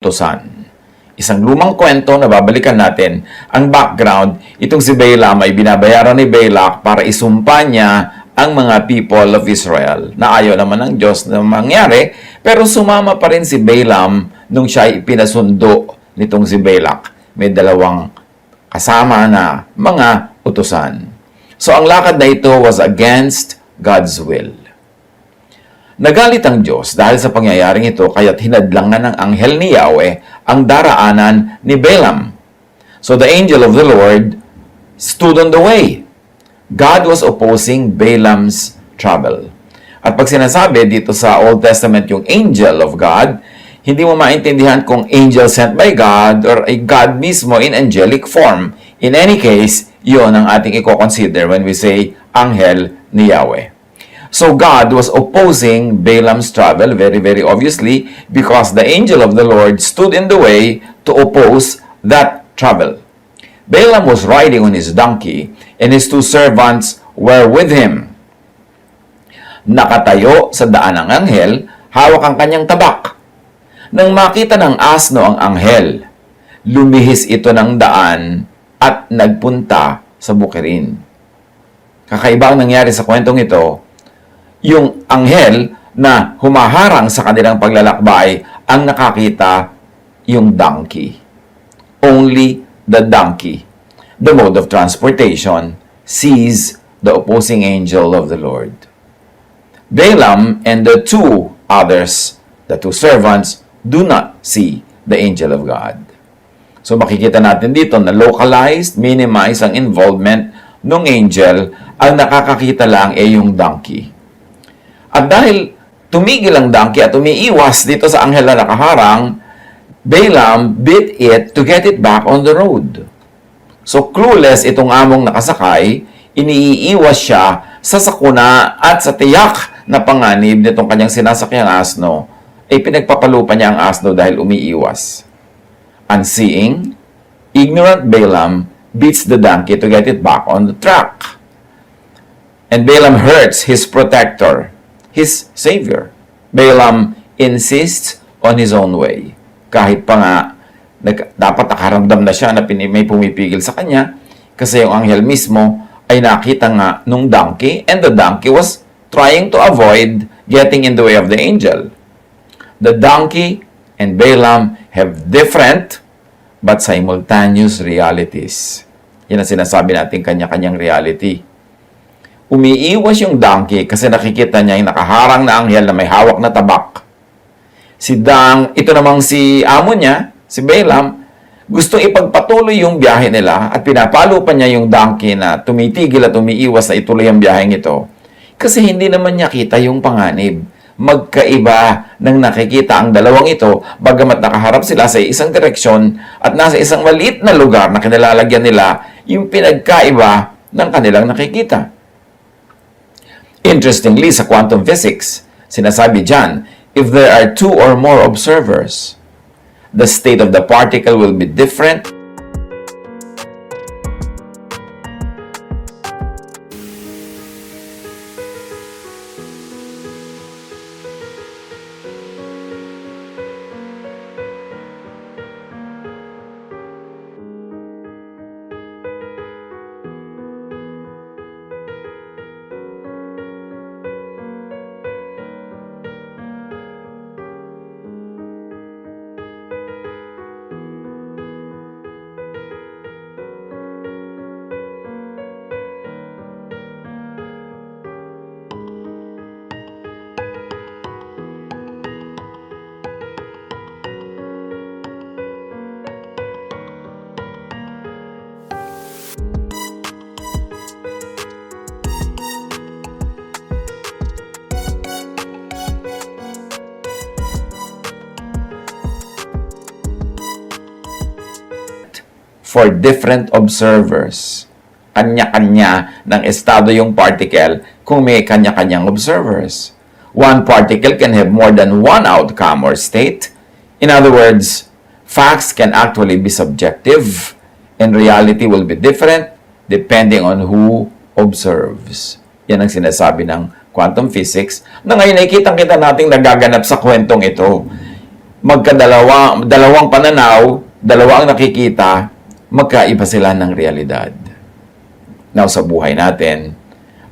utusan. Isang lumang kwento na babalikan natin. Ang background, itong si Balaam ay binabayaran ni Balak para isumpa niya ang mga people of Israel na ayaw naman ng Diyos na mangyari, pero sumama pa rin si Balaam nung siya ay pinasundo nitong si Balak. May dalawang kasama na mga utusan. So ang lakad na ito was against God's will. Nagalit ang Diyos dahil sa pangyayaring ito kaya't hinadlangan ng anghel ni Yahweh ang daraanan ni Balaam. So the angel of the Lord stood on the way. God was opposing Balaam's travel. At pag sinasabi dito sa Old Testament yung angel of God, hindi mo maintindihan kung angel sent by God or a God mismo in angelic form. In any case, yun ang ating i-consider when we say anghel ni Yahweh. So God was opposing Balaam's travel very obviously because the angel of the Lord stood in the way to oppose that travel. Balaam was riding on his donkey and his two servants were with him. Nakatayo sa daan ng anghel, hawak ang kanyang tabak. Nang makita ng asno ang anghel, lumihis ito ng daan at nagpunta sa bukirin. Kakaiba ang nangyari sa kwentong ito. Yung anghel na humaharang sa kanilang paglalakbay ang nakakita yung donkey. Only the donkey, the mode of transportation, sees the opposing angel of the Lord. Balaam and the two others, the two servants, do not see the angel of God. So makikita natin dito na localized, minimize ang involvement ng angel, ang nakakakita lang ay yung donkey. At dahil tumigil ang donkey at umiiwas dito sa anghel na nakaharang, Balaam beat it to get it back on the road. So clueless itong among nakasakay, iniiwas siya sa sakuna at sa tiyak na panganib nitong kanyang sinasakyang asno, ay pinagpapalupa niya ang asno dahil umiiwas. Unseeing, ignorant Balaam beats the donkey to get it back on the track. And Balaam hurts his protector, his Savior. Balaam insists on his own way. Kahit pa nga, dapat nakaramdam na siya na may pumipigil sa kanya kasi yung anghel mismo ay nakita nga nung donkey and the donkey was trying to avoid getting in the way of the angel. The donkey and Balaam have different but simultaneous realities. Yan ang sinasabi natin kanya-kanyang reality. Umiiwas yung donkey kasi nakikita niya yung nakaharang na anghel na may hawak na tabak. Ito namang si amo niya, si Balaam, gustong ipagpatuloy yung biyahe nila at pinapalo pa niya yung donkey na tumitigil at umiiwas na ituloy ang biyaheng ito. Kasi hindi naman niya kita yung panganib. Magkaiba ng nakikita ang dalawang ito, bagamat nakaharap sila sa isang direksyon at nasa isang maliit na lugar na kinalalagyan nila yung pinagkaiba ng kanilang nakikita. Interestingly, sa quantum physics, sinasabi dyan, if there are two or more observers, the state of the particle will be different. For different observers. Kanya-kanya ng estado yung particle kung may kanya-kanyang observers. One particle can have more than one outcome or state. In other words, facts can actually be subjective and reality will be different depending on who observes. Yan ang sinasabi ng quantum physics na ngayon ay kitang-kita nating nagaganap sa kwentong ito. dalawang pananaw, dalawa ang nakikita, magkaiba sila ng realidad. Now, sa buhay natin,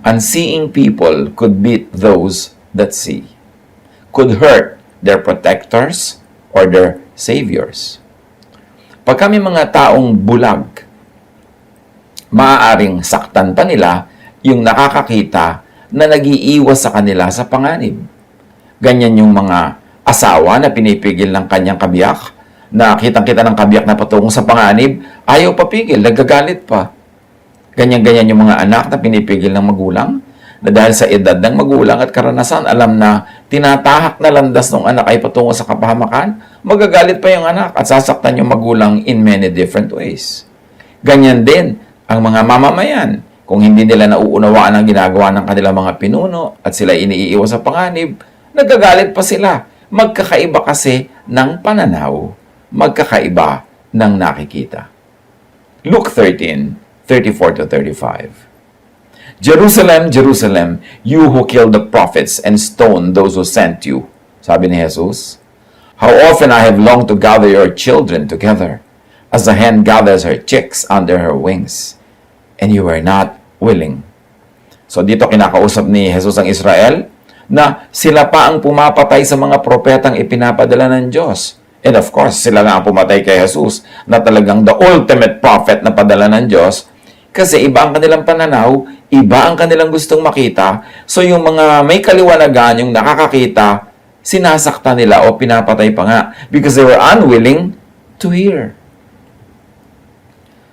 unseeing people could beat those that see. Could hurt their protectors or their saviors. Pag kami mga taong bulag, maaaring saktan pa nila yung nakakakita na nag-iiwas sa kanila sa panganib. Ganyan yung mga asawa na pinipigil ng kanyang kabiyak, na kitang-kita ng kabiyak na patungo sa panganib, ayaw papigil, nagagalit pa. Ganyan-ganyan yung mga anak na pinipigil ng magulang, na dahil sa edad ng magulang at karanasan, alam na tinatahak na landas ng anak ay patungo sa kapahamakan, magagalit pa yung anak at sasaktan yung magulang in many different ways. Ganyan din ang mga mamamayan. Kung hindi nila nauunawaan ang ginagawa ng kanilang mga pinuno at sila iniiwas sa panganib, nagagalit pa sila. Magkakaiba kasi ng pananaw, magkakaiba ng nakikita. Luke 13:34-35. Jerusalem, Jerusalem, you who killed the prophets and stoned those who sent you. Sabi ni Jesus, how often I have longed to gather your children together, as a hen gathers her chicks under her wings, and you were not willing. So dito kinakausap ni Jesus ang Israel, na sila pa ang pumapatay sa mga propetang ipinapadala ng Diyos. And of course, sila nga ang pumatay kay Jesus, na talagang the ultimate prophet na padala ng Diyos, kasi iba ang kanilang pananaw, iba ang kanilang gustong makita. So yung mga may kaliwanagan, yung nakakakita, sinasakta nila o pinapatay pa nga because they were unwilling to hear.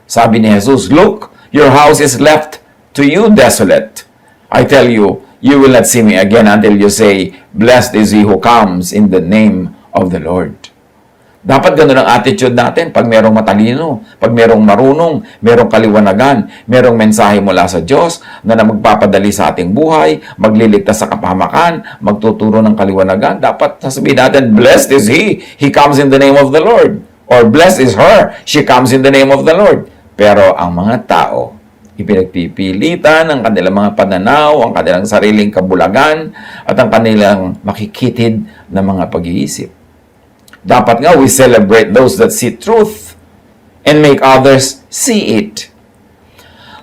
Sabi ni Jesus, look, your house is left to you desolate. I tell you, you will not see me again until you say, blessed is he who comes in the name of the Lord. Dapat ganun ang attitude natin pag merong matalino, pag merong marunong, merong kaliwanagan, merong mensahe mula sa Diyos na magpapadali sa ating buhay, magliligtas sa kapahamakan, magtuturo ng kaliwanagan. Dapat sasabihin natin, blessed is he comes in the name of the Lord. Or blessed is her, she comes in the name of the Lord. Pero ang mga tao, ipinagpipilitan ang kanilang mga pananaw, ang kanilang sariling kabulagan, at ang kanilang makikitid na mga pag-iisip. Dapat nga, we celebrate those that see truth and make others see it.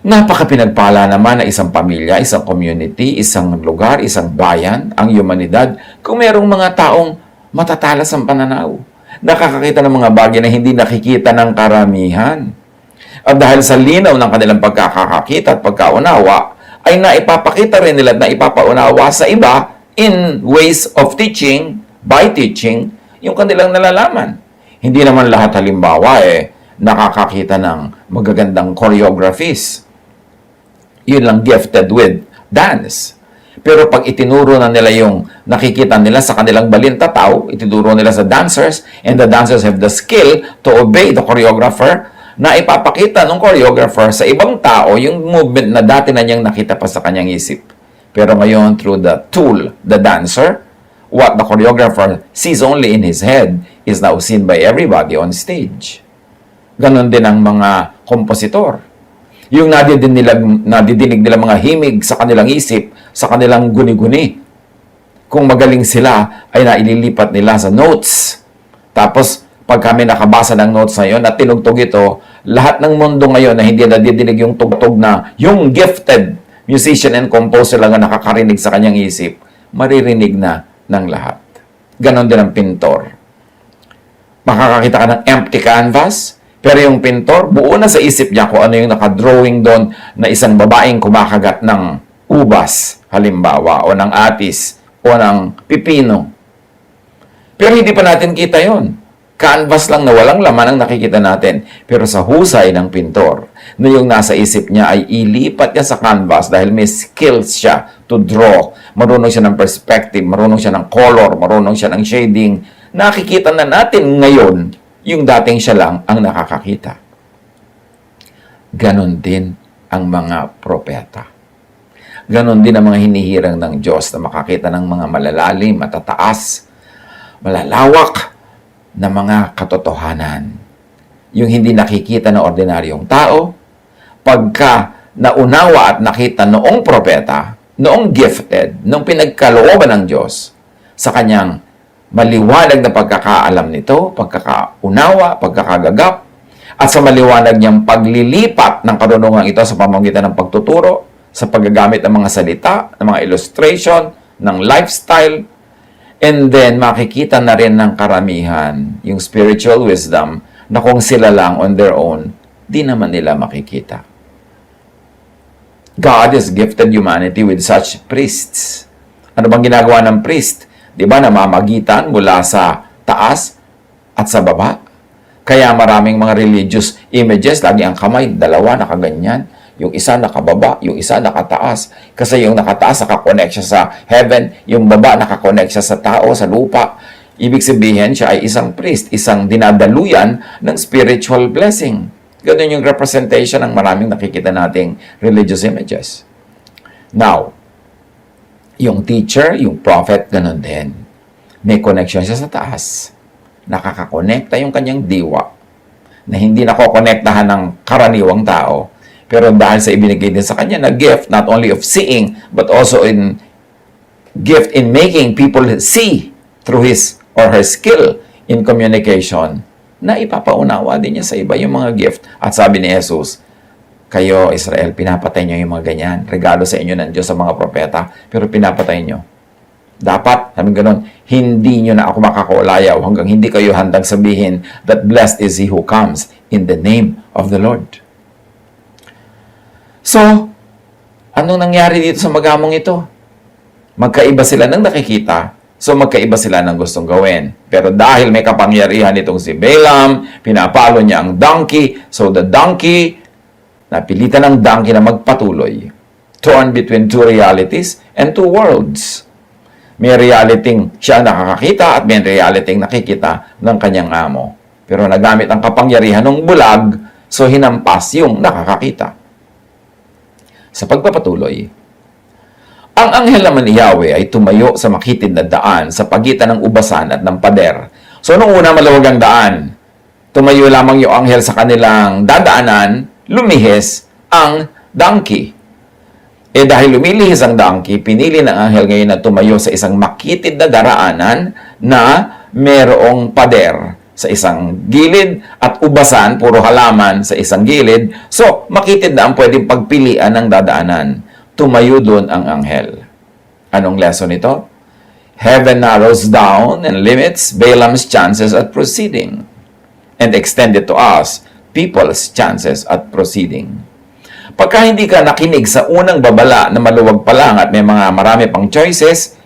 Napaka-pinagpala naman na isang pamilya, isang community, isang lugar, isang bayan, ang humanidad, kung merong mga taong matatalas ang pananaw. Nakakakita ng mga bagay na hindi nakikita ng karamihan. At dahil sa linaw ng kanilang pagkakakita at pagkaunawa, ay naipapakita rin nila at naipapaunawa sa iba in ways of teaching, by teaching, yung kanilang nalalaman. Hindi naman lahat halimbawa nakakakita ng magagandang choreographies. Yun lang gifted with dance. Pero pag itinuro na nila yung nakikita nila sa kanilang balintataw, itinuro nila sa dancers, and the dancers have the skill to obey the choreographer, na ipapakita ng choreographer sa ibang tao yung movement na dati na niyang nakita pa sa kanyang isip. Pero ngayon, through the tool, the dancer, what the choreographer sees only in his head is now seen by everybody on stage. Ganon din ang mga kompositor. Yung nadidinig nila mga himig sa kanilang isip, sa kanilang guni-guni. Kung magaling sila, ay naililipat nila sa notes. Tapos, pag kami nakabasa ng notes na yun at tinugtog ito, lahat ng mundo ngayon na hindi nadidinig yung tugtog na yung gifted musician and composer lang na nakakarinig sa kanyang isip, maririnig na ng lahat. Ganon din ang pintor. Makakakita ka ng empty canvas, pero yung pintor, buo na sa isip niya kung ano yung nakadrawing doon na isang babaeng kumakagat ng ubas, halimbawa, o ng atis, o ng pipino. Pero hindi pa natin kita yon. Canvas lang na walang laman ang nakikita natin. Pero sa husay ng pintor, na yung nasa isip niya ay ilipat niya sa canvas dahil may skills siya to draw. Marunong siya ng perspective, marunong siya ng color, marunong siya ng shading. Nakikita na natin ngayon yung dating siya lang ang nakakakita. Ganon din ang mga propeta. Ganon din ang mga hinihirang ng Diyos na makakita ng mga malalalim, matataas, malalawak na mga katotohanan. Yung hindi nakikita ng ordinaryong tao, pagka naunawa at nakita noong propeta, noong gifted, noong pinagkalooban ng Diyos sa kanyang maliwanag na pagkakaalam nito, pagkakaunawa, pagkakagagap, at sa maliwanag niyang paglilipat ng karunungan ito sa pamamagitan ng pagtuturo, sa paggagamit ng mga salita, ng mga illustration, ng lifestyle, and then makikita na rin ng karamihan yung spiritual wisdom na kung sila lang on their own, di naman nila makikita. God has gifted humanity with such priests. Ano bang ginagawa ng priest? Di ba, namamagitan mula sa taas at sa baba? Kaya maraming mga religious images, lagi ang kamay, dalawa nakaganyan, yung isa nakababa, yung isa nakataas. Kasi yung nakataas, nakakonect siya sa heaven, yung baba, nakakonect siya sa tao, sa lupa. Ibig sabihin, siya ay isang priest, isang dinadaluyan ng spiritual blessing. Ganun yung representation ng maraming nakikita nating religious images. Now, yung teacher, yung prophet, ganun din. May connection siya sa taas. Nakakakonekta yung kanyang diwa na hindi nakokonektahan ng karaniwang tao. Pero dahil sa ibinigay din sa kanya na gift, not only of seeing, but also in gift in making people see through his or her skill in communication, na ipapaunawa din niya sa iba yung mga gift. At sabi ni Jesus, kayo, Israel, pinapatay niyo yung mga ganyan. Regalo sa inyo ng Diyos sa mga propeta, pero pinapatay niyo. Dapat, sabi ganun, hindi niyo na ako makakaulayaw hanggang hindi kayo handang sabihin that blessed is he who comes in the name of the Lord. So, anong nangyari dito sa magamong ito? Magkaiba sila ng nakikita. So, magkaiba sila ng gustong gawin. Pero dahil may kapangyarihan itong si Balaam, pinapalo niya ang donkey. So, the donkey, napilitan ng donkey na magpatuloy. Torn between two realities and two worlds. May realiting siya nakakakita at may realiting nakikita ng kanyang amo. Pero nagamit ang kapangyarihan ng bulag, so hinampas yung nakakakita. Sa pagpapatuloy, ang anghel naman ni Yahweh ay tumayo sa makitid na daan sa pagitan ng ubasan at ng pader. So, nung una maluwag ang daan, tumayo lamang yung anghel sa kanilang dadaanan, lumihis ang donkey. Eh dahil lumilihis ang donkey, pinili ng anghel ngayon na tumayo sa isang makitid na daraanan na merong pader sa isang gilid at ubasan, puro halaman sa isang gilid. So, makitid na ang pwedeng pagpilian ng dadaanan. Tumayo doon ang anghel. Anong lesson ito? Heaven narrows down and limits Balaam's chances at proceeding and extended to us people's chances at proceeding. Pagka hindi ka nakinig sa unang babala na maluwag pa lang at may mga marami pang choices,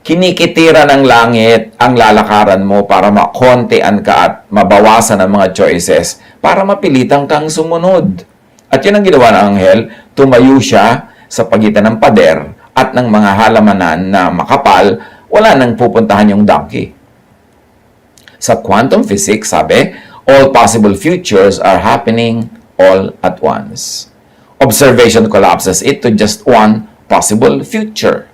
kinikitira ng langit ang lalakaran mo para makontean ka at mabawasan ang mga choices para mapilitan kang sumunod. At yun ang ginawa ng anghel, tumayo siya sa pagitan ng pader at ng mga halamanan na makapal, wala nang pupuntahan yung donkey. Sa quantum physics, sabi, all possible futures are happening all at once. Observation collapses it to just one possible future.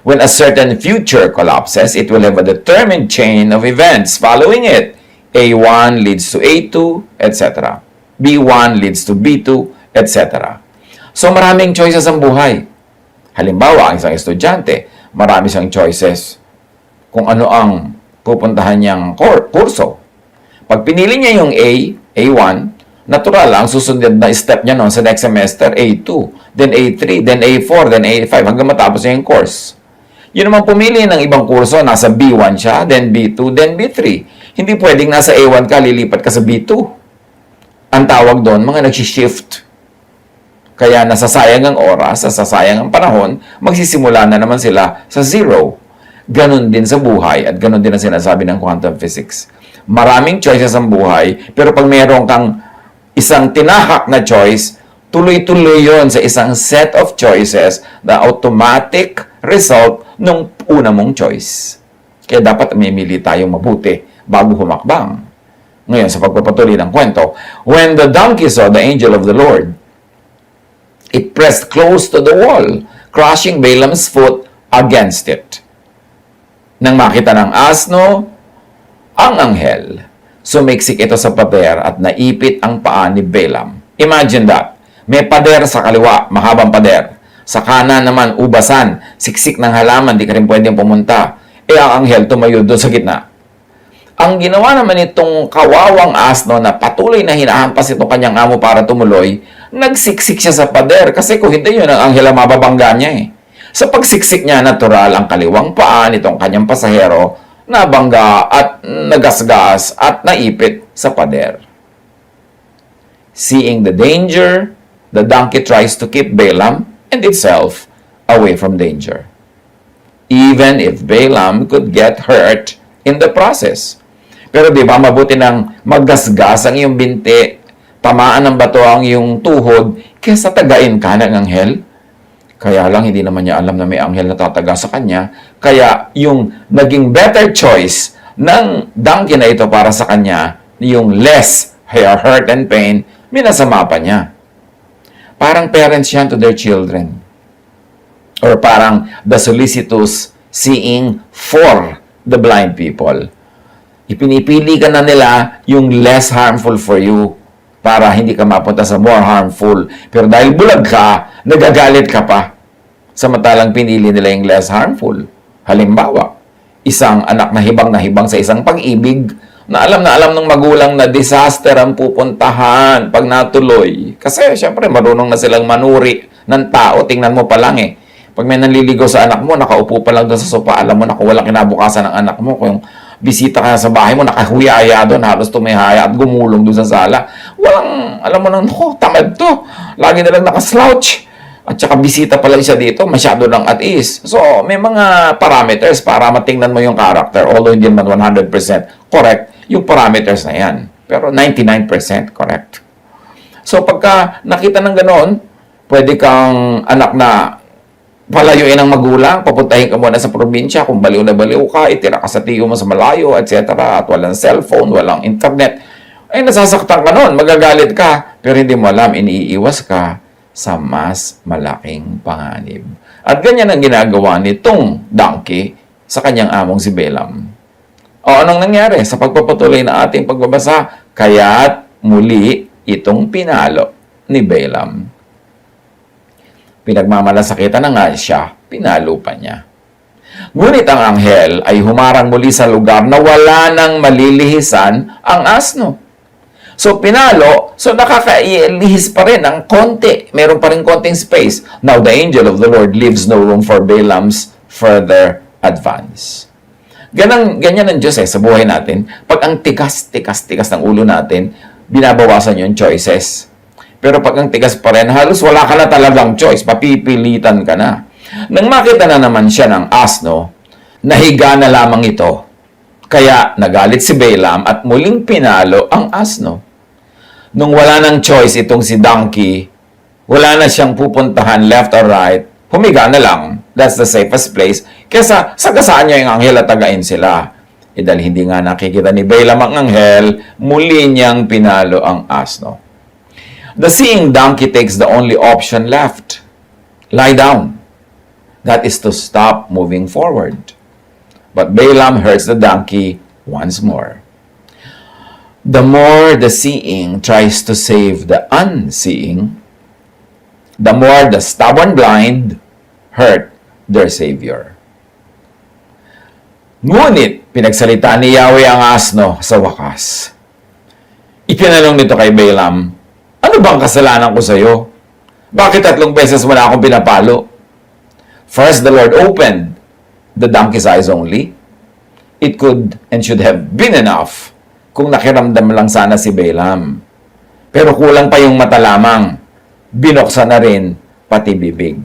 When a certain future collapses, it will have a determined chain of events following it. A1 leads to A2, etc. B1 leads to B2, etc. So, maraming choices ang buhay. Halimbawa, ang isang estudyante, marami siyang choices kung ano ang pupuntahan niyang kurso. Pag pinili niya yung A1, natural lang, susunod na step niya noon sa next semester, A2, then A3, then A4, then A5, hanggang matapos niya yung course. Yun naman pumili ng ibang kurso, nasa B1 siya, then B2, then B3. Hindi pwedeng nasa A1 ka, lilipat ka sa B2. Ang tawag doon, mga nag-shift. Kaya nasasayang ang oras, nasasayang ang panahon, magsisimula na naman sila sa zero. Ganon din sa buhay at ganon din ang sinasabi ng quantum physics. Maraming choices ang buhay, pero pag mayroon kang isang tinahak na choice, tuloy-tuloy yon sa isang set of choices na automatic result ng una mong choice. Kaya dapat mamili tayong mabuti bago humakbang. Ngayon, sa pagpapatuloy ng kwento, when the donkey saw the angel of the Lord, it pressed close to the wall, crushing Balaam's foot against it. Nang makita ng asno, ang anghel, sumiksik ito sa pader at naipit ang paa ni Balaam. Imagine that. May pader sa kaliwa, mahabang pader. Sa kanan naman, ubasan, siksik ng halaman, di ka rin pwedeng pumunta. ang anghel tumayo doon sa gitna. Ang ginawa naman itong kawawang asno na patuloy na hinahampas itong kanyang amo para tumuloy, nagsiksik siya sa pader kasi kung hindi yun, ang anghel ang mababangga niya eh. Sa pagsiksik niya, natural ang kaliwang paa nitong kanyang pasahero nabangga at nagasgas at naipit sa pader. Seeing the danger, the donkey tries to keep Balaam and itself away from danger. Even if Balaam could get hurt in the process. Pero di ba mabuti nang maggasgas ang iyong binti, tamaan ng bato ang iyong tuhod, kaysa tagain ka ng anghel? Kaya lang hindi naman niya alam na may anghel na tataga sa kanya. Kaya yung naging better choice ng donkey na ito para sa kanya, yung less hurt and pain, minasama pa niya. Parang parents yan to their children. Or parang the solicitous seeing for the blind people. Ipinipili ka na nila yung less harmful for you para hindi ka mapunta sa more harmful. Pero dahil bulag ka, nagagalit ka pa. Samantalang pinili nila yung less harmful. Halimbawa, isang anak na hibang sa isang pag-ibig na alam ng magulang na disaster ang pupuntahan pag natuloy. Kasi syempre marunong na silang manuri ng tao. Tingnan mo pa lang eh. Pag may nanliligaw sa anak mo, nakaupo pa lang doon sa sopa, alam mo na kung walang kinabukasan ng anak mo, kung bisita ka sa bahay mo, nakahuyaya doon, halos tumihaya at gumulong doon sa sala. Walang, alam mo nang, tamad to. Lagi na lang nakaslouch. At saka bisita pa lang siya dito, masyado lang at ease. So, may mga parameters para matingnan mo yung character. Although hindi naman 100% correct yung parameters na yan. Pero 99% correct. So, pagka nakita ng ganoon, pwede kang anak na palayuin ang magulang, papuntahin ka muna sa probinsya, kung baliw na baliw ka, itira ka sa tiyo mo sa malayo, etc. At walang cellphone, walang internet. Ay, nasasaktan ka noon, magagalit ka. Pero hindi mo alam, iniiwas ka sa mas malaking panganib. At ganyan ang ginagawa nitong donkey sa kanyang among si Balaam. O anong nangyari sa pagpapatuloy na ating pagbabasa? Kaya't muli itong pinalo ni Balaam. Pinagmamalasakitan na nga siya, pinalo pa niya. Ngunit ang anghel ay humarang muli sa lugar na wala nang malilihisan ang asno. So pinalo, so nakakailihis pa rin ng konti. Meron pa rin konting space. Now the angel of the Lord leaves no room for Balaam's further advance. Ganyan ang Diyos sa buhay natin. Pag ang tikas ng ulo natin, binabawasan yung choices. Pero pag ang tigas pa rin, halos wala ka na talagang choice. Papipilitan ka na. Nang makita na naman siya ng asno, nahiga na lamang ito. Kaya nagalit si Balaam at muling pinalo ang asno. Nung wala ng choice itong si donkey, wala na siyang pupuntahan left or right, humiga na lang. That's the safest place. Kesa sagasaan niya yung anghel at tagain sila. Dahil hindi nga nakikita ni Balaam ang anghel, muli niyang pinalo ang asno. The seeing donkey takes the only option left. Lie down. That is to stop moving forward. But Balaam hurts the donkey once more. The more the seeing tries to save the unseeing, the more the stubborn blind hurt their Savior. Ngunit, pinagsalita ni Yahweh ang asno sa wakas. Itinanong nito kay Balaam, ano bang kasalanan ko sa iyo? Bakit 3 beses mo na akong pinapalo? First, the Lord opened the donkey's eyes only. It could and should have been enough kung nakiramdam lang sana si Balaam. Pero kulang pa yung mata lamang. Binuksan na rin pati bibig.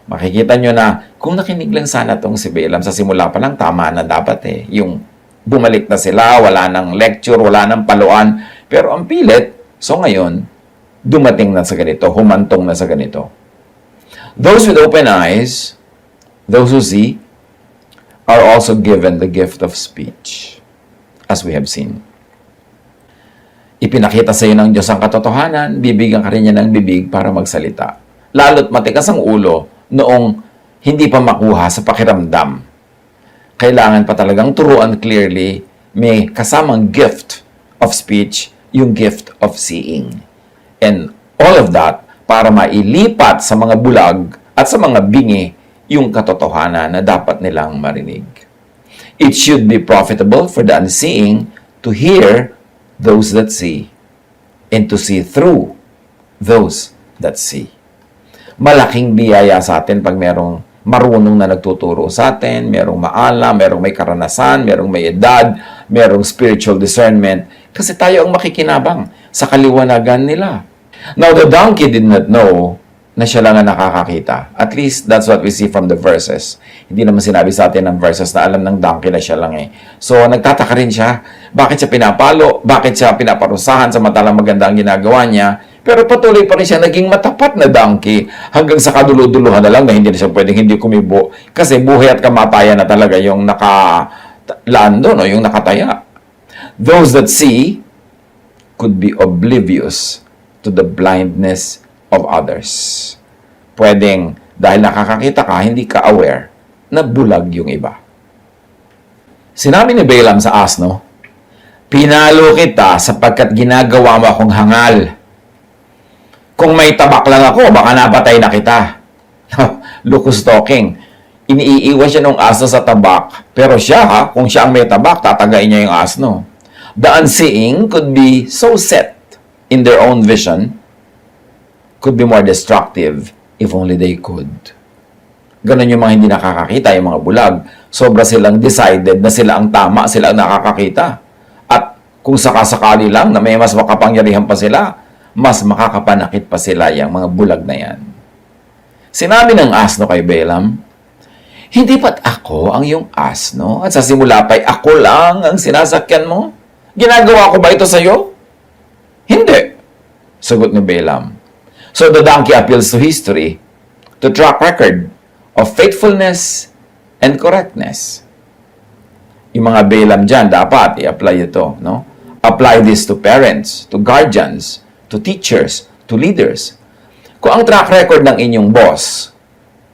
Makikita nyo na kung nakinig lang sana tong si Balaam sa simula pa lang, tama na dapat Yung bumalik na sila, wala nang lecture, wala nang paluan. Pero ang pilit, so ngayon, dumating na sa ganito, humantong na sa ganito. Those with open eyes, those who see, are also given the gift of speech, as we have seen. Ipinakita sa iyo ng Diyos ang katotohanan, bibigyan ka rin niya ng bibig para magsalita. Lalo't matikas ang ulo noong hindi pa makuha sa pakiramdam. Kailangan pa talagang turuan clearly, may kasamang gift of speech, yung gift of seeing. And all of that para mailipat sa mga bulag at sa mga bingi yung katotohanan na dapat nilang marinig. It should be profitable for the unseeing to hear those that see, and to see through those that see. Malaking biyaya sa atin pag merong marunong na nagtuturo sa atin, merong maalam, merong may karanasan, merong may edad, merong spiritual discernment, kasi tayo ang makikinabang sa kaliwanagan nila. Now, the donkey did not know na siya lang ang nakakakita. At least, that's what we see from the verses. Hindi naman sinabi sa atin ng verses na alam ng donkey na siya lang eh. So, nagtataka rin siya. Bakit siya pinapalo? Bakit siya pinaparusahan sa matalang maganda ang ginagawa niya? Pero patuloy pa rin siya naging matapat na donkey hanggang sa kaduluduluhan na lang na hindi na siya pwedeng hindi kumibo. Kasi buhay at kamatayan na talaga yung nakalando, no? Yung nakataya. Those that see could be oblivious to the blindness of others. Pwedeng, dahil nakakakita ka, hindi ka aware na bulag yung iba. Sinabi ni Balaam sa asno, "Pinalo kita sapagkat ginagawa mo akong hangal. Kung may tabak lang ako, baka napatay na kita." Lucas talking. Iniiiwan siya ng asno sa tabak, pero siya, kung siya ang may tabak, tatagain niya yung asno. The unseeing could be so set in their own vision, could be more destructive if only they could. Ganon yung mga hindi nakakakita, yung mga bulag. Sobra silang decided na sila ang tama, sila ang nakakakita. At kung sakasakali lang na may mas makapangyarihan pa sila, mas makakapanakit pa sila yung mga bulag na yan. Sinabi ng asno kay Balaam, "Hindi ba't ako ang iyong asno? At sa simula pa'y ako lang ang sinasakyan mo? Ginagawa ko ba ito sa'yo?" "Hindi," sagot ni Balaam. So the donkey appeals to history, to track record of faithfulness and correctness. Yung mga Balaam dyan, dapat i-apply ito, no? Apply this to parents, to guardians, to teachers, to leaders. Kung ang track record ng inyong boss,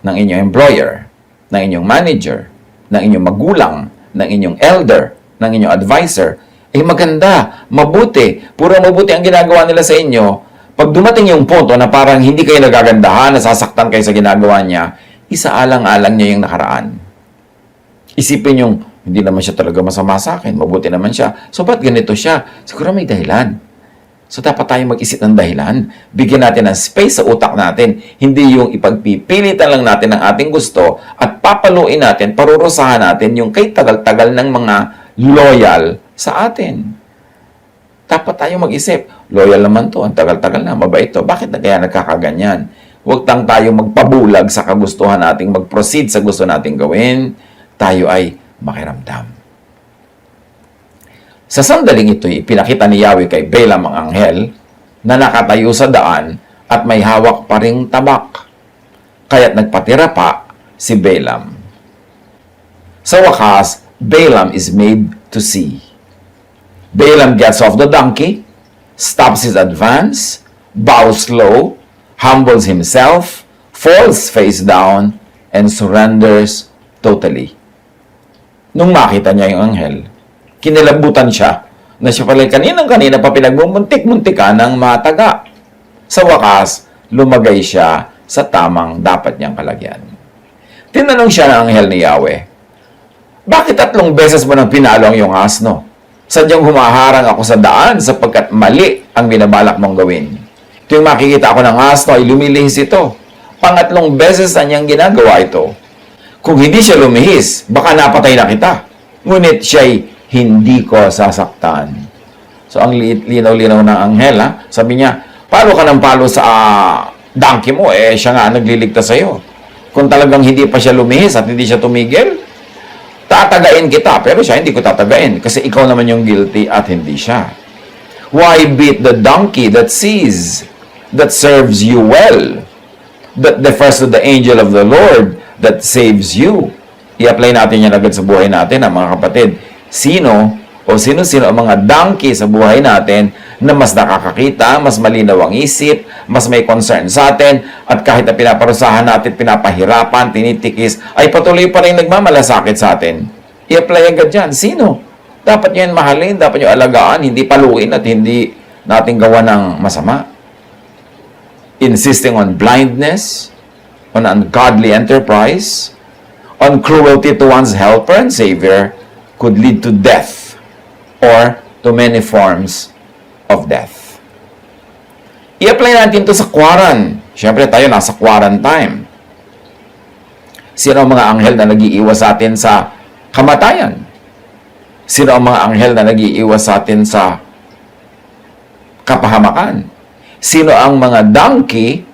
ng inyong employer, ng inyong manager, ng inyong magulang, ng inyong elder, ng inyong advisor, ay maganda, mabuti, puro mabuti ang ginagawa nila sa inyo. Pag dumating yung punto na parang hindi kayo nagagandahan, nasasaktan kayo sa ginagawa niya, isaalang-alang niya yung nakaraan. Isipin yung, hindi naman siya talaga masama sa akin, mabuti naman siya. So, ba't ganito siya? Siguro may dahilan. So, dapat tayo mag-isip ng dahilan. Bigyan natin ng space sa utak natin. Hindi yung ipagpipilitan lang natin ang ating gusto at papaluin natin, parurusahan natin yung kay tagal-tagal ng mga loyal sa atin. Dapat tayo mag-isip, loyal naman to, ang tagal-tagal na, mabait to. Bakit na kaya nagkakaganyan? Huwag tayo magpabulag sa kagustuhan nating mag-proceed sa gusto nating gawin. Tayo ay makiramdam. Sa sandaling ito, ipinakita ni Yahweh kay Balaam ang anghel na nakatayo sa daan at may hawak pa ring tabak. Kaya't nagpatira pa si Balaam. Sa wakas, Balaam is made to see. Balaam gets off the donkey, stops his advance, bows low, humbles himself, falls face down, and surrenders totally. Nung makita niya yung anghel, kinilabutan siya na siya pala kanina pa pinagmumuntik-muntikan ng mataga. Sa wakas, lumagay siya sa tamang dapat niyang kalagyan. Tinanong siya ng anghel ni Yahweh, "Bakit 3 beses mo nang pinalo ang iyong asno? Sadyang humaharang ako sa daan sapagkat mali ang binabalak mong gawin. Tuwing makikita ako ng asno ay lumilihis ito. 3 beses na niyang ginagawa ito. Kung hindi siya lumihis, baka napatay na kita. Ngunit siya'y hindi ko sasaktan." So, ang linaw-linaw ng anghel, ha? Sabi niya, palo ka ng palo sa donkey mo, siya nga nagliligtas sa'yo. Kung talagang hindi pa siya lumihis at hindi siya tumigil, tatagain kita, pero siya hindi ko tatagain kasi ikaw naman yung guilty at hindi siya. Why beat the donkey that sees, that serves you well, that defers to the angel of the Lord that saves you? I-apply natin yan agad sa buhay natin, mga kapatid. Sino ang mga donkey sa buhay natin na mas nakakakita, mas malinaw ang isip, mas may concern sa atin, at kahit na pinaparusahan natin, pinapahirapan, tinitikis, ay patuloy pa rin nagmamalasakit sa atin. I-apply agad dyan. Sino? Dapat nyo yan mahalin, dapat nyo alagaan, hindi paluin at hindi natin gawa ng masama. Insisting on blindness, on ungodly enterprise, on cruelty to one's helper and savior, could lead to death or to many forms of death. I-apply natin to sa quaran. Siyempre tayo nasa quarantine. Sino ang mga anghel na nag-iiwas sa atin sa kamatayan? Sino ang mga anghel na nag-iiwas sa atin sa kapahamakan? Sino ang mga donkey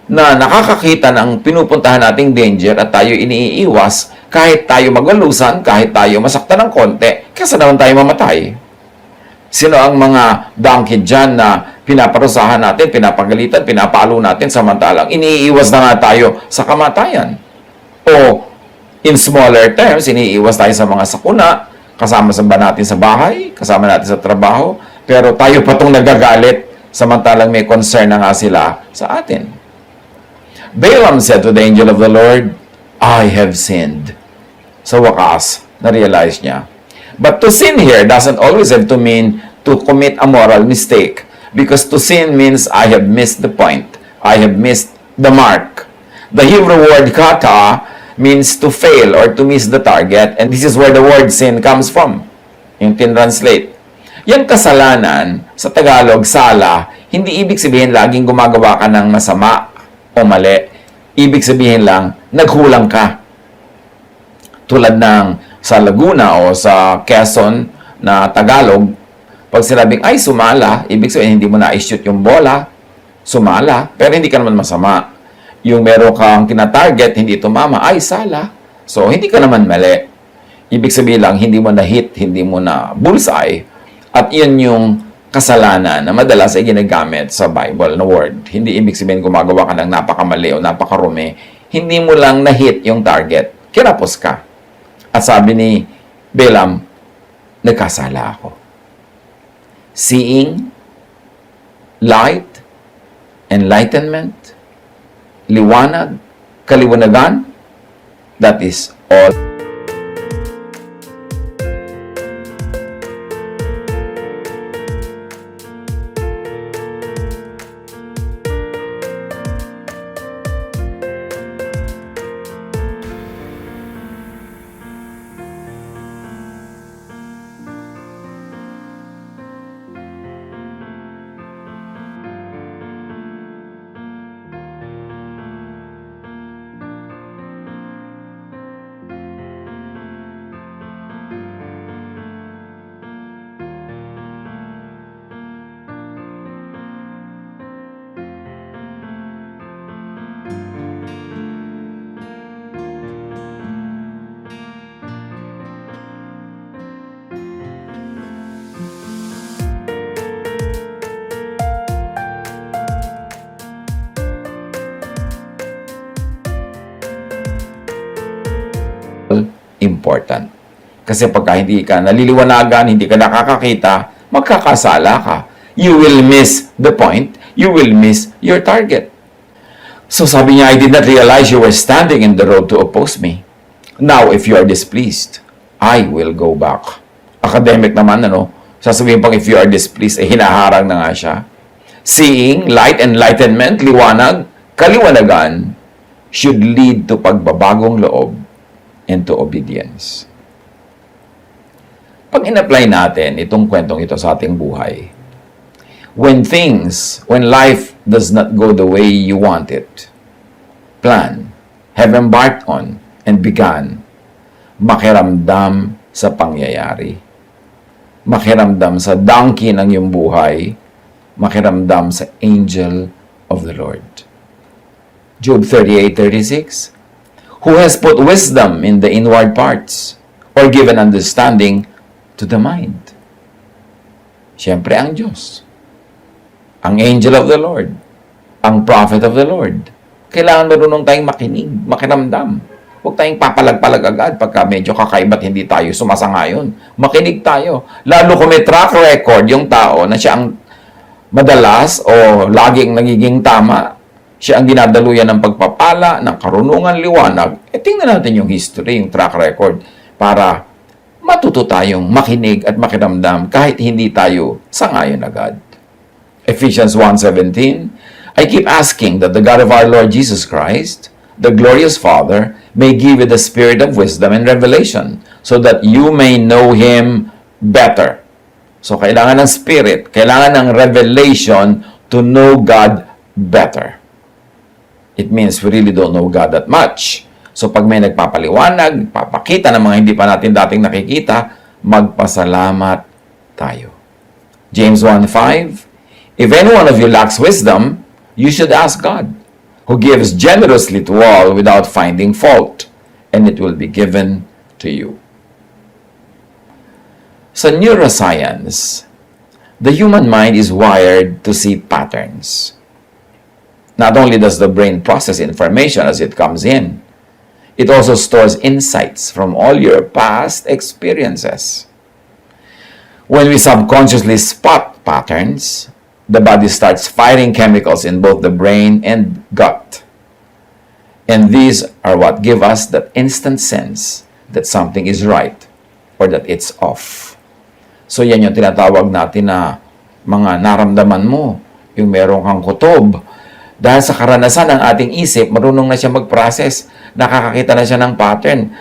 na nakakakita ng pinupuntahan nating danger at tayo iniiwas kahit tayo magalusan, kahit tayo masaktan ng konti, kaysa naman tayo mamatay? Sino ang mga donkey dyan na pinaparusahan natin, pinapagalitan, pinapalo natin samantalang iniiwas na nga tayo sa kamatayan? O in smaller terms, iniiwas tayo sa mga sakuna, kasama ba natin sa bahay, kasama natin sa trabaho, pero tayo pa itong nagagalit samantalang may concern na nga sila sa atin. Balaam said to the angel of the Lord, I have sinned. Sa wakas, na-realize niya. But to sin here doesn't always have to mean to commit a moral mistake. Because to sin means I have missed the point. I have missed the mark. The Hebrew word kata means to fail or to miss the target. And this is where the word sin comes from. Yung tinranslate. Yung kasalanan, sa Tagalog, sala, hindi ibig sabihin laging gumagawa ka ng masama o mali. Ibig sabihin lang, naghulang ka. Tulad ng sa Laguna o sa Quezon na Tagalog, pag sinabing, ay, sumala, ibig sabihin, hindi mo na-shoot yung bola, sumala, pero hindi ka naman masama. Yung meron kang tina-target, hindi tumama, ay, sala. So, hindi ka naman mali. Ibig sabihin lang, hindi mo na-hit, hindi mo na bullseye. At yun yung kasalanan na madalas ay ginagamit sa Bible na word. Hindi ibig sabihin gumagawa ka ng napakamali o napakarumi. Hindi mo lang na-hit yung target. Kinapos ka. At sabi ni Balaam, nagkasala ako. Seeing, light, enlightenment, liwanag, kaliwanagan, that is all. Important. Kasi pagka hindi ka naliliwanagan, hindi ka nakakakita, magkakasala ka. You will miss the point. You will miss your target. So sabi niya, I did not realize you were standing in the road to oppose me. Now, if you are displeased, I will go back. Academic naman, ano? Sasabihin pang if you are displeased, hinaharang na nga siya. Seeing, light, enlightenment, liwanag, kaliwanagan, should lead to pagbabagong loob and to obedience. Pag in-apply natin itong kwentong ito sa ating buhay, when life does not go the way you want it, plan, have embarked on, and begun, makiramdam sa pangyayari. Makiramdam sa donkey ng iyong buhay, makiramdam sa angel of the Lord. Job 38:36, who has put wisdom in the inward parts, or given understanding to the mind? Siyempre, ang Diyos. Ang angel of the Lord. Ang prophet of the Lord. Kailangan marunong tayong makinig, makiramdam. Huwag tayong papalag-palag agad pagka medyo kakaiba't hindi tayo sumasangayon. Makinig tayo. Lalo kung may track record yung tao na siya ang madalas o laging nagiging tama, siya ang dinadaluyan ng pagpapala, ng karunungan, liwanag. Tingnan natin yung history, yung track record, para matuto tayong makinig at makiramdam kahit hindi tayo sangayon agad. Ephesians 1:17, I keep asking that the God of our Lord Jesus Christ, the glorious Father, may give you the spirit of wisdom and revelation, so that you may know Him better. So, kailangan ng Spirit, kailangan ng revelation to know God better. It means we really don't know God that much. So, pag may nagpapaliwanag, papakita ng mga hindi pa natin dating nakikita, magpasalamat tayo. James 1:5, if any one of you lacks wisdom, you should ask God, who gives generously to all without finding fault, and it will be given to you. Sa neuroscience, the human mind is wired to see patterns. Not only does the brain process information as it comes in, it also stores insights from all your past experiences. When we subconsciously spot patterns, the body starts firing chemicals in both the brain and gut. And these are what give us that instant sense that something is right or that it's off. So yan yung tinatawag natin na mga naramdaman mo, yung meron kang kutob. Dahil sa karanasan ng ating isip, marunong na siya mag-process, nakakakita na siya ng pattern,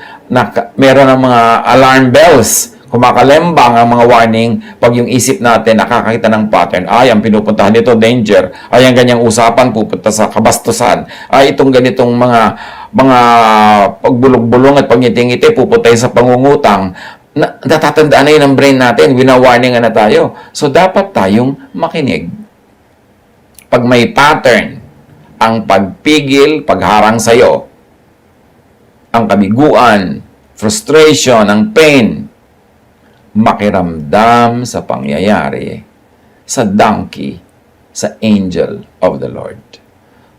meron ng mga alarm bells, kumakalembang ang mga warning pag yung isip natin nakakakita ng pattern. Ay, ang pinupuntahan nito, danger. Ay, ang ganyang usapan, pupunta sa kabastusan. Ay, itong ganitong mga pagbulog-bulong at pagngiti-ngiti, pupunta sa pangungutang. Natatandaan na yun ang brain natin, wina-warningan na tayo. So, dapat tayong makinig. Pag may pattern, ang pagpigil, pagharang sa'yo, ang kabiguan, frustration, ang pain, makiramdam sa pangyayari, sa donkey, sa angel of the Lord.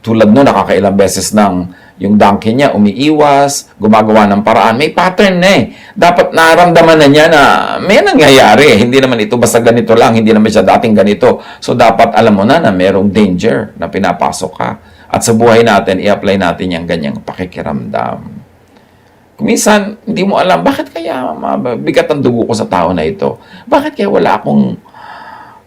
Tulad no, nakakailang beses ng yung donkey niya umiiwas, gumagawa ng paraan, may pattern na eh. Dapat naramdaman na niya na may nangyayari. Hindi naman ito basta ganito lang, hindi naman siya dating ganito. So dapat alam mo na merong danger na pinapasok ka. At sa buhay natin, i-apply natin yung ganyang pakikiramdam. Minsan, hindi mo alam, bakit kaya mabigat ang dugo ko sa tao na ito? Bakit kaya wala akong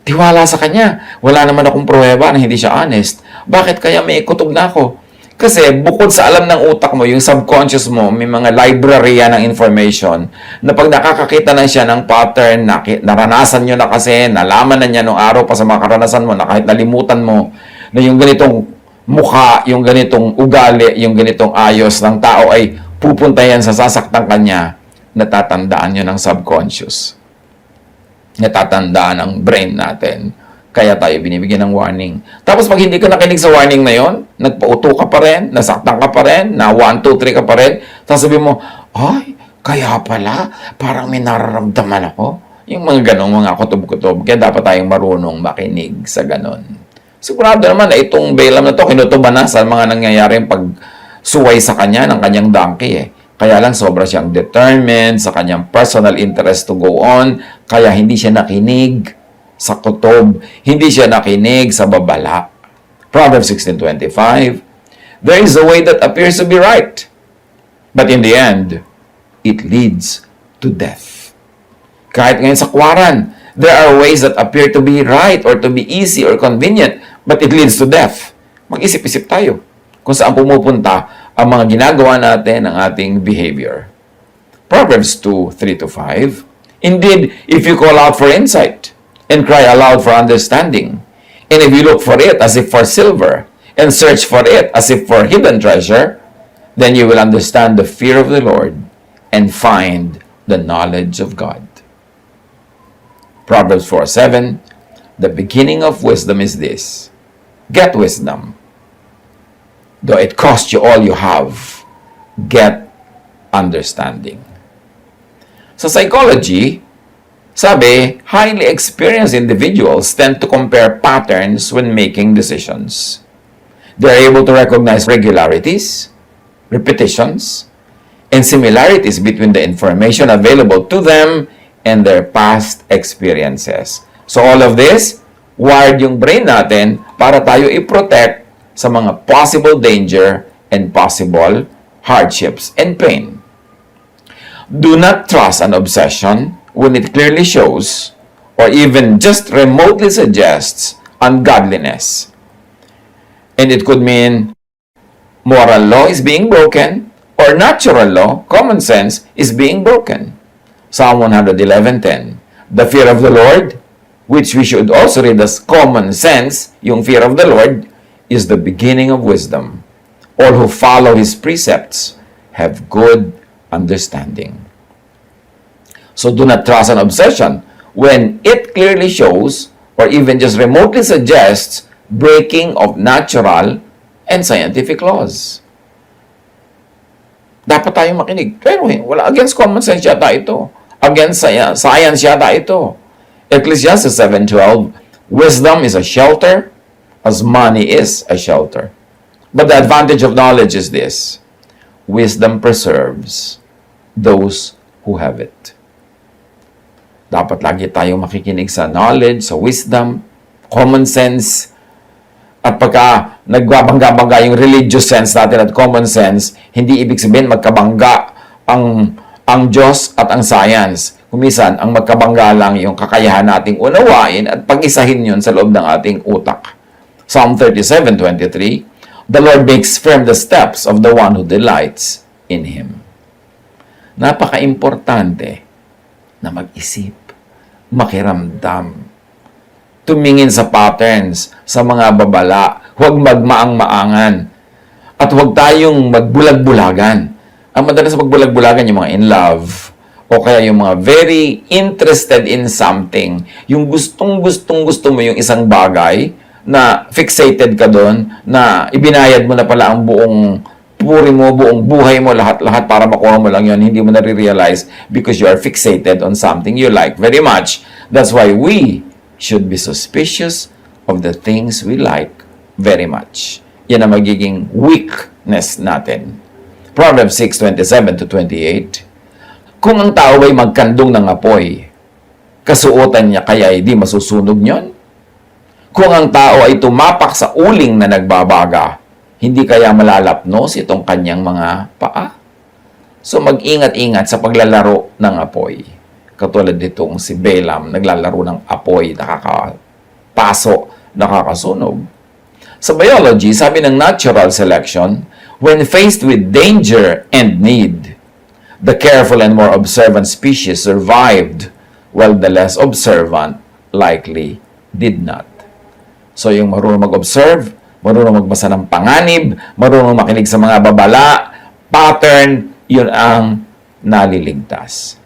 tiwala sa kanya? Wala naman akong pruweba na hindi siya honest. Bakit kaya may kutob na ako? Kasi bukod sa alam ng utak mo, yung subconscious mo, may mga library yan ng information na pag nakakakita na siya ng pattern, naranasan nyo na kasi, nalaman na niya nung araw pa sa mga karanasan mo, na kahit nalimutan mo, na yung ganitong mukha, yung ganitong ugali, yung ganitong ayos ng tao ay pupunta yan sa sasaktan kanya, natatandaan nyo ng subconscious. Natatandaan ng brain natin. Kaya tayo binibigyan ng warning. Tapos pag hindi ka nakinig sa warning na yon, nagpauto ka pa rin, nasaktan ka pa rin, na 1, 2, 3 ka pa rin, tapos sabihin mo, ay, kaya pala, parang may nararamdaman ako. Yung mga ganong mga kutob-kutob. Kaya dapat tayong marunong makinig sa ganon. Sigurado naman na itong Balaam na to, kinutuban na sa mga nangyayaring pagsuway sa kanya ng kanyang donkey eh. Kaya lang sobra siyang determined sa kanyang personal interest to go on, kaya hindi siya nakinig sa kutob, hindi siya nakinig sa babala. Proverbs 16:25, there is a way that appears to be right, but in the end, it leads to death. Kahit ngayon sa kwaran, there are ways that appear to be right or to be easy or convenient, but it leads to death. Mag-isip-isip tayo kung saan pumupunta ang mga ginagawa natin, ang ating behavior. Proverbs 2:3-5, indeed, if you call out for insight, and cry aloud for understanding, and if you look for it as if for silver, and search for it as if for hidden treasure, then you will understand the fear of the Lord, and find the knowledge of God. Proverbs 4:7, the beginning of wisdom is this, get wisdom. Though it cost you all you have, get understanding. Sa psychology, sabi, highly experienced individuals tend to compare patterns when making decisions. They're able to recognize regularities, repetitions, and similarities between the information available to them and their past experiences. So all of this, wired yung brain natin para tayo i-protect sa mga possible danger and possible hardships and pain. Do not trust an obsession when it clearly shows or even just remotely suggests ungodliness. And it could mean moral law is being broken or natural law, common sense, is being broken. Psalm 111:10. The fear of the Lord, which we should also read as common sense, yung fear of the Lord, is the beginning of wisdom. All who follow His precepts have good understanding. So do not trust an obsession when it clearly shows or even just remotely suggests breaking of natural and scientific laws. Dapat tayong makinig. Pero wala, against common sense yata ito. Against science yata ito. Ecclesiastes 7:12, wisdom is a shelter as money is a shelter. But the advantage of knowledge is this: wisdom preserves those who have it. Dapat lagi tayong makikinig sa knowledge, sa wisdom, common sense. At pagka nagbabangga-bangga yung religious sense natin at common sense, hindi ibig sabihin magkabangga ang Diyos at ang science. Kumisan, ang magkabangga lang yung kakayahan nating unawain at pag-isahin yun sa loob ng ating utak. Psalm 37:23, the Lord makes firm the steps of the one who delights in Him. Napaka-importante na mag-isip, makiramdam, tumingin sa patterns, sa mga babala, huwag magmaang-maangan, at huwag tayong magbulag-bulagan. Ang madalas magbulag-bulagan yung mga in love, o kaya yung mga very interested in something, yung gustong-gusto mo yung isang bagay, na fixated ka doon, na ibinayad mo na pala ang buong puri mo, buong buhay mo, lahat-lahat para makuha mo lang yun, hindi mo na-realize because you are fixated on something you like very much. That's why we should be suspicious of the things we like very much. Yan ang magiging weakness natin. Proverbs 6:27-28, kung ang tao ay magkandong ng apoy, kasuotan niya kaya ay di masusunog niyon? Kung ang tao ay tumapak sa uling na nagbabaga, hindi kaya malalapnos itong kanyang mga paa? So mag-ingat-ingat sa paglalaro ng apoy. Katulad nitong si Balaam, naglalaro ng apoy, nakakapaso, nakakasunog. Sa biology, sabi ng natural selection, when faced with danger and need, the careful and more observant species survived, while the less observant likely did not. So yung marunong mag-observe, marunong magbasa ng panganib, marunong makinig sa mga babala, pattern, yun ang naliligtas.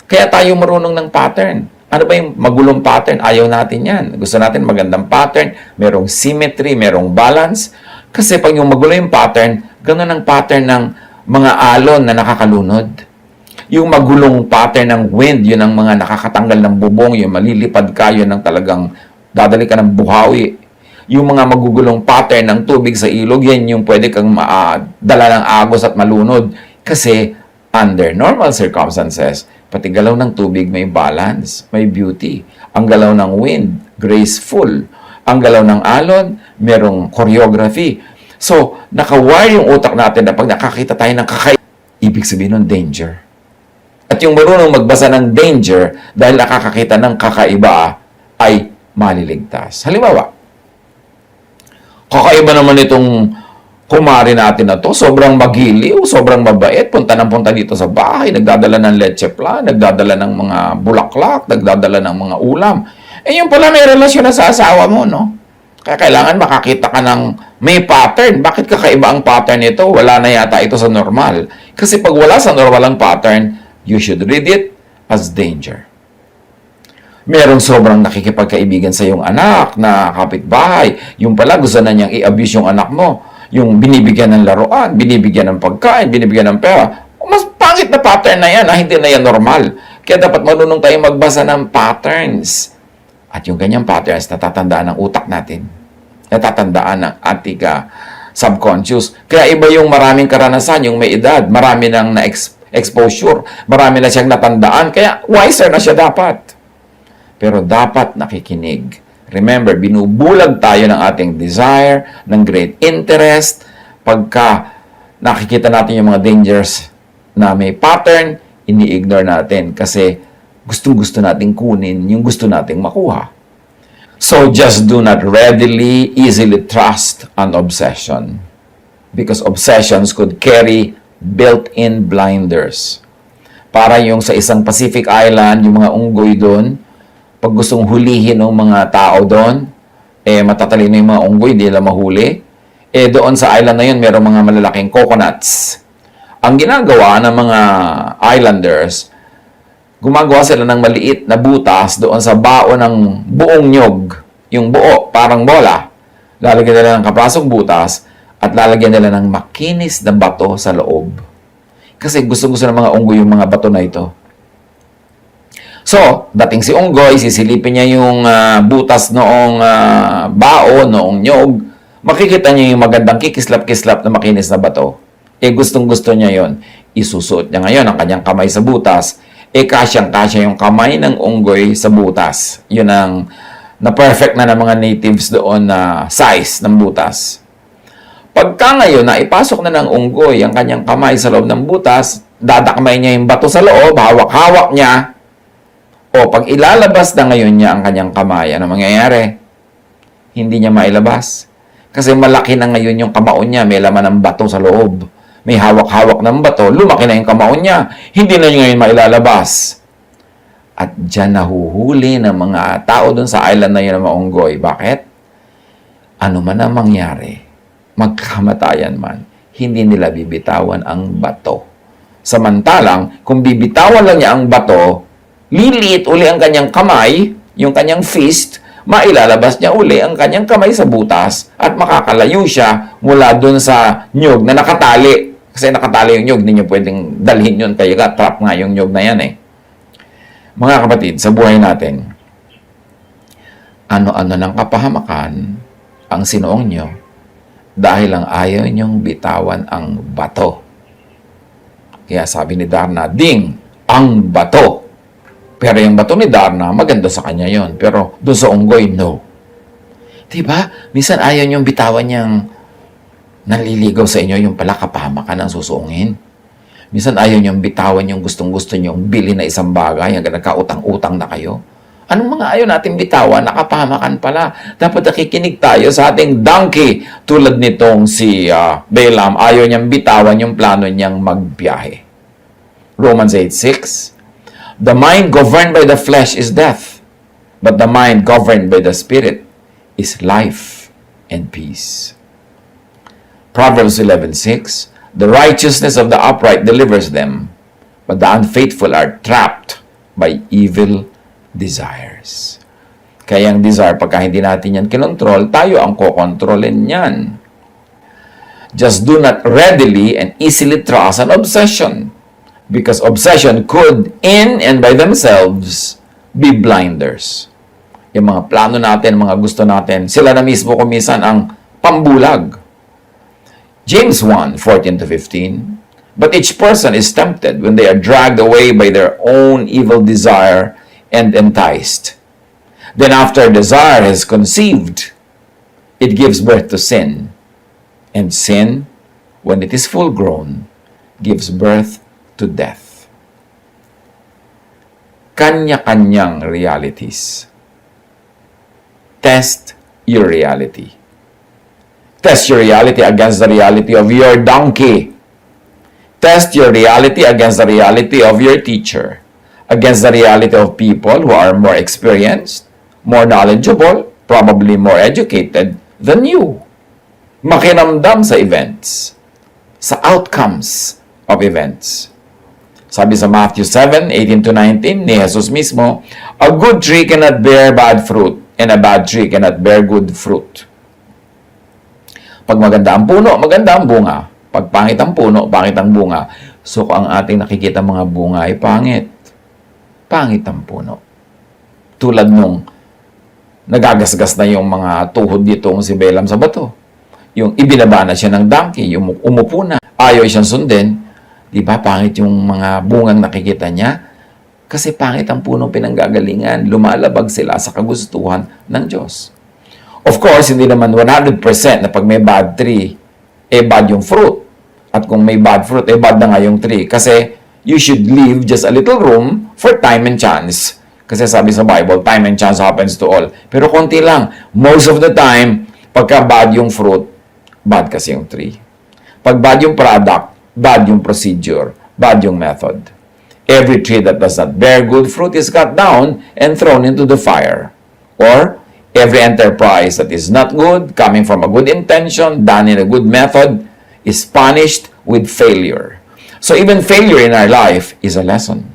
Kaya tayo marunong ng pattern. Ano ba yung magulong pattern? Ayaw natin yan. Gusto natin magandang pattern, merong symmetry, merong balance. Kasi pag yung magulo yung pattern, ganun ang pattern ng mga alon na nakakalunod. Yung magulong pattern ng wind, yun ang mga nakakatanggal ng bubong, yung malilipad ka, yun ang talagang dadali ka ng buhawi. Yung mga magugulong pattern ng tubig sa ilog, yan yung pwede kang dala ng agos at malunod. Kasi under normal circumstances, pati galaw ng tubig may balance, may beauty. Ang galaw ng wind, graceful. Ang galaw ng alon, merong choreography. So, nakawire yung utak natin na pag nakakita tayo ng ibig sabihin ng danger. At yung marunong magbasa ng danger dahil nakakakita ng kakaiba ay maliligtas. Halimbawa, kakaiba naman itong kumari natin na to, sobrang magiliw, sobrang mabait, punta dito sa bahay, nagdadala ng leche plan, nagdadala ng mga bulaklak, nagdadala ng mga ulam. Eh yung pala may relasyon na sa asawa mo, no? Kaya kailangan makakita ka ng may pattern. Bakit kakaiba ang pattern nito? Wala na yata ito sa normal. Kasi pag wala sa normal ang pattern, you should read it as danger. Merong sobrang nakikipagkaibigan sa iyong anak na kapitbahay. Yung pala gusto na niyang i-abuse yung anak mo. Yung binibigyan ng laruan, binibigyan ng pagkain, binibigyan ng pera. Mas pangit na pattern na yan, hindi na yan normal. Kaya dapat marunong tayong magbasa ng patterns. At yung ganyang patterns, natatandaan ng utak natin. Natatandaan ng ating subconscious. Kaya iba yung maraming karanasan, yung may edad, marami nang na-exposure, marami na siyang natandaan, kaya wiser na siya dapat. Pero dapat nakikinig. Remember, binubulag tayo ng ating desire, ng great interest. Pagka nakikita natin yung mga dangers na may pattern, ini-ignore natin kasi gustong-gusto nating kunin yung gusto nating makuha. So, just do not readily, easily trust an obsession. Because obsessions could carry built-in blinders. Para yung sa isang Pacific Island, yung mga unggoy doon, pag gustong hulihin ng mga tao doon, matatalino yung mga unggoy, di nila mahuli. Doon sa island na yun, merong mga malalaking coconuts. Ang ginagawa ng mga islanders, gumagawa sila ng maliit na butas doon sa bao ng buong nyog. Yung buo, parang bola. Lalagyan nila ng kapasong butas at lalagyan nila ng makinis na bato sa loob. Kasi gusto-gusto ng mga unggoy yung mga bato na ito. So, dating si unggoy, sisilipin niya yung butas noong bao, noong nyog. Makikita niya yung magandang kikislap-kislap na makinis na bato. Gustong-gusto niya yon. Isusuot niya ngayon ang kanyang kamay sa butas. Kasyang-kasya yung kamay ng unggoy sa butas. Yun ang na-perfect na ng mga natives doon na size ng butas. Pagka ngayon na ipasok na ng unggoy ang kanyang kamay sa loob ng butas, dadakmay niya yung bato sa loob, hawak-hawak niya. O pag ilalabas na ngayon niya ang kanyang kamay, ano mangyayari? Hindi niya mailabas. Kasi malaki na ngayon yung kamaon niya, may laman ng bato sa loob. May hawak-hawak ng bato, lumaki na yung kamaon niya. Hindi na niya ngayon mailalabas. At dyan nahuhuli ng mga tao dun sa island na yun ng mga unggoy. Bakit? Ano man ang mangyari, magkamatayan man, hindi nila bibitawan ang bato. Samantalang, kung bibitawan lang niya ang bato, liliit uli ang kanyang kamay, yung kanyang fist, mailalabas niya uli ang kanyang kamay sa butas at makakalayo siya mula dun sa nyog na nakatali. Kasi nakatali yung nyog, hindi niyo pwedeng dalhin yun. Kaya trap nga yung nyog na yan eh. Mga kapatid, sa buhay natin, ano-ano ng kapahamakan ang sinuong nyo dahil lang ayaw nyong bitawan ang bato. Kaya sabi ni Darna, ding, ang bato. Pero yung bato ni Darna, maganda sa kanya yon. Pero doon sa unggoy, no. Diba? Minsan ayaw nyong bitawan niyang naliligaw sa inyo, yung pala kapahamakan ang susuungin. Minsan ayaw niyong bitawan yung gustong-gusto niyong bili na isang bagay hanggang nagkautang-utang na kayo. Anong mga ayaw natin bitawan? Nakapahamakan pala. Dapat nakikinig tayo sa ating donkey. Tulad nitong si Balaam, ayaw niyang bitawan yung plano niyang magbiyahe. Romans 8:6. The mind governed by the flesh is death, but the mind governed by the Spirit is life and peace. Proverbs 11:6. The righteousness of the upright delivers them, but the unfaithful are trapped by evil desires. Kaya ang desire, pagka hindi natin yan kinontrol, tayo ang kokontrolin yan. Just do not readily and easily trust an obsession, because obsession could, in and by themselves, be blinders. Yung mga plano natin, mga gusto natin, sila na mismo kumisan ang pambulag. James 1:14-15. But each person is tempted when they are dragged away by their own evil desire and enticed. Then after desire has conceived, it gives birth to sin. And sin, when it is full grown, gives birth to death. Kanya-kanyang realities. Test your reality. Test your reality against the reality of your donkey. Test your reality against the reality of your teacher. Against the reality of people who are more experienced, more knowledgeable, probably more educated than you. Makinamdam sa events. Sa outcomes of events. Sabi sa Matthew 7:18-19 ni Jesus mismo, a good tree cannot bear bad fruit, and a bad tree cannot bear good fruit. Pag maganda ang puno, maganda ang bunga. Pag pangit ang puno, pangit ang bunga. So, kung ang ating nakikita mga bunga ay pangit, pangit ang puno. Tulad nung nagagasgas na yung mga tuhod dito si Balaam sa bato. Yung ibinaba na siya ng donkey, yung umupo na. Ayaw siyang sundin. Di ba, pangit yung mga bungang nakikita niya? Kasi pangit ang punong pinanggagalingan. Lumalabag sila sa kagustuhan ng Diyos. Of course, hindi naman 100% na pag may bad tree, bad yung fruit. At kung may bad fruit, bad na nga yung tree. Kasi you should leave just a little room for time and chance. Kasi sabi sa Bible, time and chance happens to all. Pero konti lang. Most of the time, pagka bad yung fruit, bad kasi yung tree. Pag bad yung product, bad yung procedure, bad yung method. Every tree that does not bear good fruit is cut down and thrown into the fire. Or, every enterprise that is not good, coming from a good intention, done in a good method, is punished with failure. So even failure in our life is a lesson.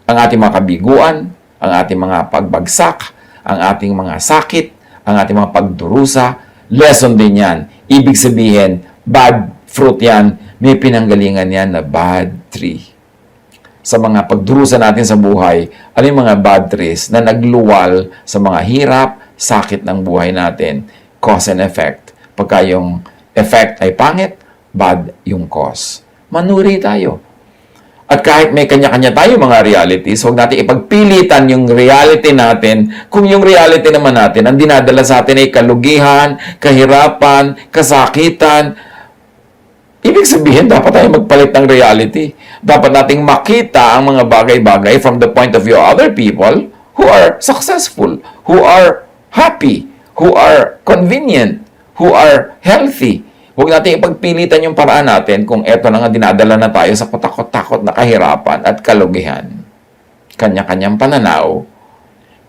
Ang ating mga kabiguan, ang ating mga pagbagsak, ang ating mga sakit, ang ating mga pagdurusa, lesson din yan. Ibig sabihin, bad fruit yan, may pinanggalingan yan na bad tree. Sa mga pagdurusa natin sa buhay, ano yung mga bad trees na nagluwal sa mga hirap, sakit ng buhay natin, cause and effect. Pagka yung effect ay pangit, bad yung cause. Manuri tayo. At kahit may kanya-kanya tayo mga realities, huwag natin ipagpilitan yung reality natin kung yung reality naman natin, ang dinadala sa atin ay kalugihan, kahirapan, kasakitan. Ibig sabihin, dapat tayo magpalit ng reality. Dapat nating makita ang mga bagay-bagay from the point of view of other people who are successful, who are happy, who are convenient, who are healthy. Huwag natin ipagpilitan yung paraan natin kung eto na nga dinadala na tayo sa katakot-takot na kahirapan at kalugihan. Kanya-kanyang pananaw.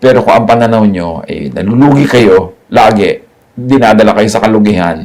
Pero kung ang pananaw nyo ay nalulugi kayo, lagi, dinadala kayo sa kalugihan,